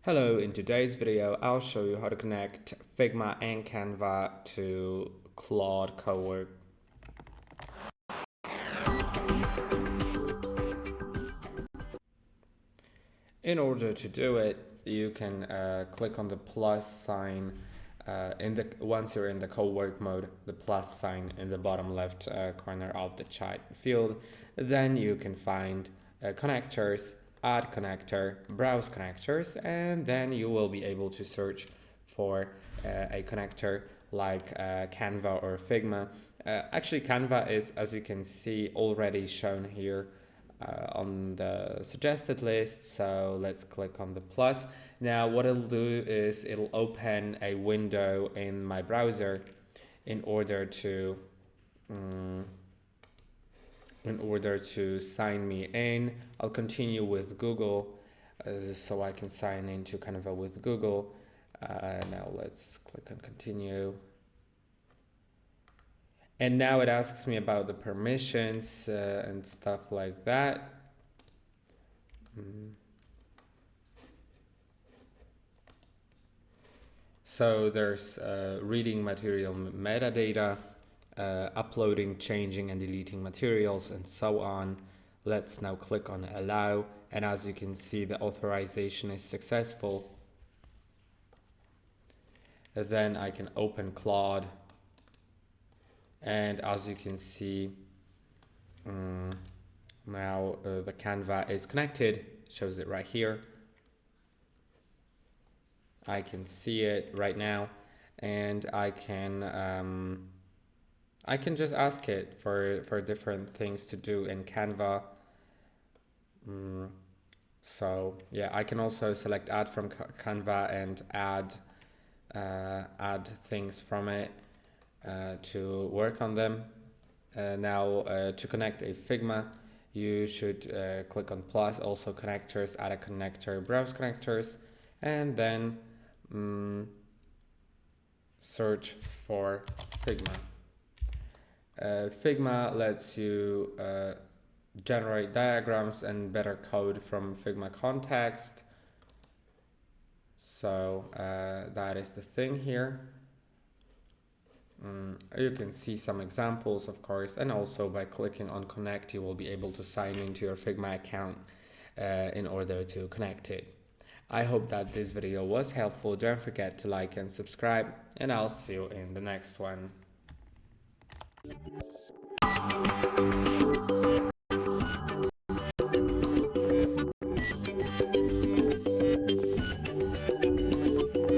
Hello, in today's video, I'll show you how to connect Figma and Canva to Claude Cowork. In order to do it, you can click on the plus sign once you're in the Cowork mode, the plus sign in the bottom left corner of the chat field. Then you can find connectors, add connector, browse connectors, and then you will be able to search for a connector like Canva or Figma. Actually, Canva is, as you can see, already shown here on the suggested list. So let's click on the plus. Now what it'll do is it'll open a window in my browser in order to sign me in. I'll continue with Google so I can sign into Canva with Google. Now let's click on continue. And now it asks me about the permissions and stuff like that. So there's reading material metadata, uploading, changing and deleting materials, and so on. Let's now click on allow, and as you can see, the authorization is successful. Then I can open Claude, and as you can see, now the Canva is connected. It shows it right here. I can see it right now, and I can just ask it for different things to do in Canva. So yeah, I can also select add from Canva and add things from it to work on them. Now to connect a Figma, you should click on plus, also connectors, add a connector, browse connectors, and then search for Figma. Figma lets you generate diagrams and better code from Figma context. So that is the thing here. You can see some examples, of course, and also by clicking on connect, you will be able to sign into your Figma account in order to connect it. I hope that this video was helpful. Don't forget to like and subscribe, and I'll see you in the next one.